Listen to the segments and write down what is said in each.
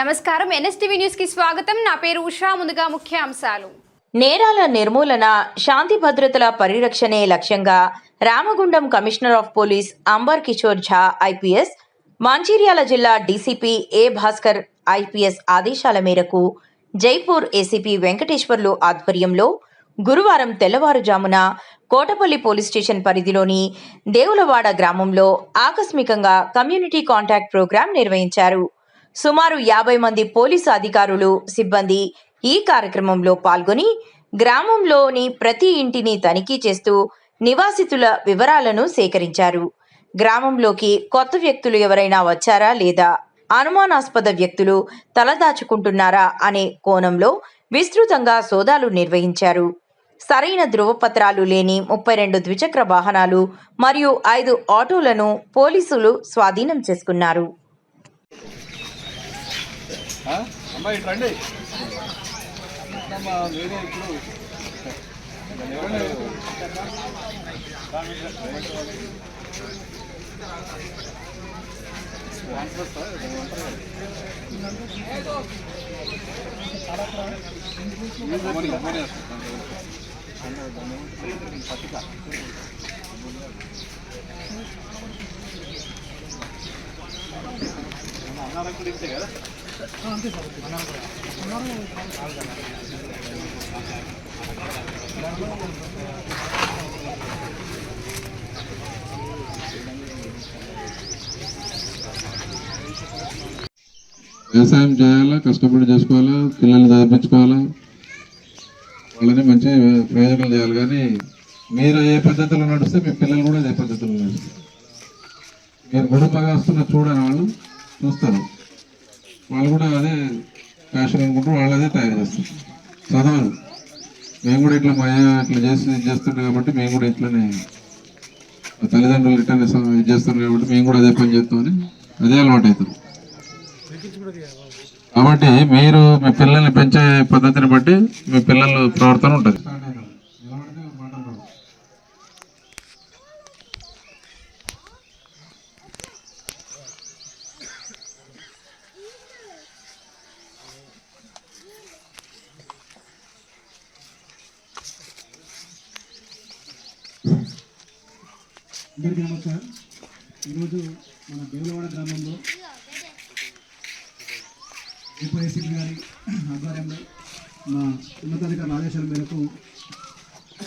నమస్కారం NSTV news కి స్వాగతం. నా పేరు ఉషా. ముందుగా ముఖ్యాంశాలు. నేరాల నిర్మూలన, శాంతి భద్రతల పరిరక్షణే లక్ష్యంగా Ramagundam commissioner of police Amber Kishore Jha IPS, Mancherial జిల్లా డీసీపీ ఏ భాస్కర్ ఐపీఎస్ ఆదేశాల మేరకు జైపూర్ ఏసీపీ వెంకటేశ్వర్లు ఆధ్వర్యంలో గురువారం తెల్లవారుజామున కోటపల్లి పోలీస్ స్టేషన్ పరిధిలోని దేవులవాడ గ్రామంలో ఆకస్మికంగా కమ్యూనిటీ కాంటాక్ట్ ప్రోగ్రాం నిర్వహించారు. సుమారు 50 మంది పోలీసు అధికారులు, సిబ్బంది ఈ కార్యక్రమంలో పాల్గొని గ్రామంలోని ప్రతి ఇంటిని తనిఖీ చేస్తూ నివాసితుల వివరాలను సేకరించారు. గ్రామంలోకి కొత్త వ్యక్తులు ఎవరైనా వచ్చారా లేదా, అనుమానాస్పద వ్యక్తులు తలదాచుకుంటున్నారా అనే కోణంలో విస్తృతంగా సోదాలు నిర్వహించారు. సరైన ధృవపత్రాలు లేని 32 ద్విచక్ర వాహనాలు మరియు 5 ఆటోలను పోలీసులు స్వాధీనం చేసుకున్నారు. వ్యవసాయం చేయాలా, కష్టపడి చేసుకోవాలా, పిల్లల్ని చదివించుకోవాలా, వాళ్ళని మంచి ప్రయోజనాలు చేయాలి. కానీ మీరు ఏ పద్ధతిలో నడిస్తే మీ పిల్లలు కూడా అదే పద్ధతిలో నడుస్తారు. మీరు గుడుంబగా వస్తున్న చూడని వాళ్ళు చూస్తారు, వాళ్ళు కూడా అదే ఫ్యాషన్ అనుకుంటూ వాళ్ళు అదే తయారు చేస్తారు. చదవరు. మేము కూడా ఇట్లా ఇట్లా చేస్తుంటాం కాబట్టి మేము కూడా ఇట్లనే తల్లిదండ్రులు ఇట్లనే ఇది చేస్తాం కాబట్టి మేము కూడా అదే పని చేస్తామని అదే అలవాటు అవుతారు. కాబట్టి మీరు మీ పిల్లల్ని పెంచే పద్ధతిని బట్టి మీ పిల్లల ప్రవర్తన ఉంటుంది. అందరికీ నమస్కారం. ఈరోజు మన దేవులవాడ గ్రామంలో ఏపీఎస్సీ గారి ఆధ్వర్యంలో మా ఉన్నతాధికారుల ఆదేశాల మేరకు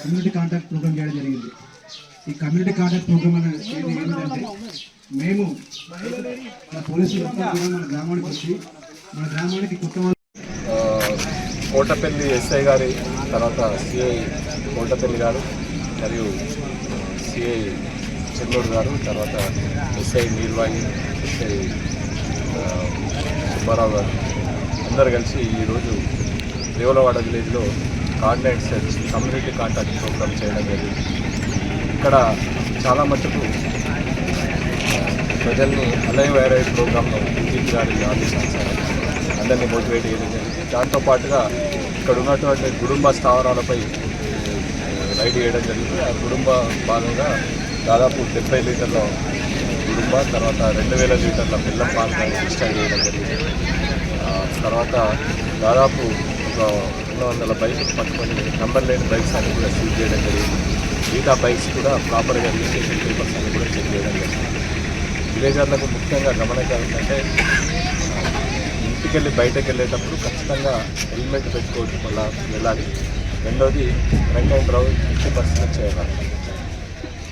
కమ్యూనిటీ కాంటాక్ట్ ప్రోగ్రామ్ చేయడం జరిగింది. ఈ కమ్యూనిటీ కాంటాక్ట్ ప్రోగ్రామ్ అనేది ఏంటంటే, మేము మన పోలీసులు కూడా మన గ్రామానికి వచ్చి మన గ్రామానికి కొత్త కోటపల్లి ఎస్ఐ గారి తర్వాత సిఐ కోటపల్లి గారు మరియు సిఐ చెన్నూరు గారు, తర్వాత ఎస్ఐ నిర్వాహి, ఎస్ఐ సుబ్బారావు గారు అందరు కలిసి ఈరోజు దేవులవాడ విలేజ్లో contact search community contact program చేయడం జరిగింది. ఇక్కడ చాలా మటుకు ప్రజల్ని అలైవ్ వైరై ప్రోగ్రాంలో డీజీపీ గారి ఆదేశానుసారం అందరినీ మోటివేట్ చేయడం జరిగింది. దాంతోపాటుగా ఇక్కడ ఉన్నటువంటి కుటుంబ స్థావరాలపై రైడ్ చేయడం జరిగింది. ఆ కుటుంబ భాగంగా దాదాపు 70 లీటర్ల కుటుంబ, తర్వాత 2000 లీటర్ల బెల్లం పాలు డిస్ట్రాక్ట్ చేయడం జరిగింది. తర్వాత దాదాపు ఒక 200 బైక్లు పట్టుకొని నెంబర్ లేని బైక్స్ అన్ని కూడా సీజ్ చేయడం జరిగింది. మిగతా బైక్స్ కూడా ప్రాపర్గా రిజిస్ట్రేషన్ పేపర్స్ అన్ని కూడా చెక్ చేయడం జరిగింది. విలేజర్లకు ముఖ్యంగా గమనించాలంటే, ఇంటికెళ్ళి బయటకు వెళ్ళేటప్పుడు ఖచ్చితంగా హెల్మెట్ పెట్టుకోవడం వల్ల వెళ్ళాలి. రెండోది డ్రంక్ అండ్ డ్రైవ్ ఎట్టి పరిస్థితుల్లో చేయాలి.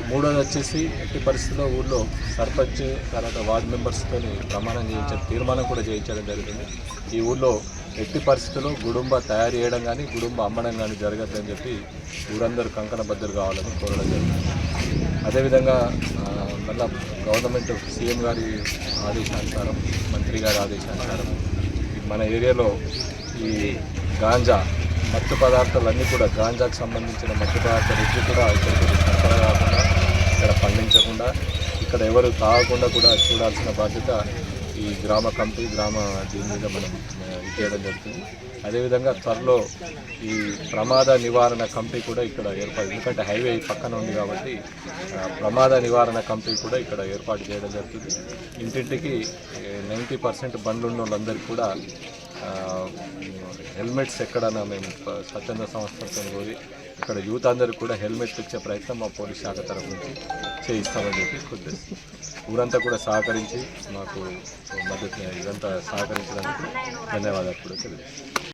మూడోది వచ్చేసి ఎట్టి పరిస్థితుల్లో ఊళ్ళో సర్పంచ్, తర్వాత వార్డు మెంబర్స్తో ప్రమాణం చేయించడం, తీర్మానం కూడా చేయించడం జరిగింది. ఈ ఊళ్ళో ఎట్టి పరిస్థితుల్లో గుడుంబ తయారు చేయడం కానీ గుడుంబ అమ్మడం కానీ జరగద్దని చెప్పి ఊరందరూ కంకణబద్ధులు కావాలని కోరడం జరిగింది. అదేవిధంగా మళ్ళా గవర్నమెంట్ సీఎం గారి ఆదేశానుసారం, మంత్రి గారి ఆదేశానుసారం మన ఏరియాలో ఈ గాంజా మత్తు పదార్థాలన్నీ కూడా, గాంజాకు సంబంధించిన మత్తు పదార్థాలు ఎట్లు కూడా ఇక్కడికి సరఫరా కాకుండా, ఇక్కడ పండించకుండా, ఇక్కడ ఎవరు తాగకుండా కూడా చూడాల్సిన బాధ్యత ఈ గ్రామ కమిటీ దీని మీద మనం ఇది చేయడం జరుగుతుంది. అదేవిధంగా త్వరలో ఈ ప్రమాద నివారణ కమిటీ కూడా ఇక్కడ ఏర్పాటు, ఎందుకంటే హైవే పక్కన ఉంది కాబట్టి ప్రమాద నివారణ కమిటీ కూడా ఇక్కడ ఏర్పాటు చేయడం జరుగుతుంది. ఇంటింటికి 90% బండ్లు ఉన్న వాళ్ళందరికీ కూడా హెల్మెట్స్ ఎక్కడన్నా మేము స్వచ్ఛంద సంస్థలతో పోయి ఇక్కడ యూత్ అందరికీ కూడా హెల్మెట్స్ ఇచ్చే ప్రయత్నం మా పోలీస్ శాఖ తరఫు నుంచి చేయిస్తామని చెప్పి ఉద్దేశం. ఊరంతా కూడా సహకరించి మాకు మద్దతు ఇదంతా సహకరించడానికి ధన్యవాదాలు కూడా తెలియజేస్తాం.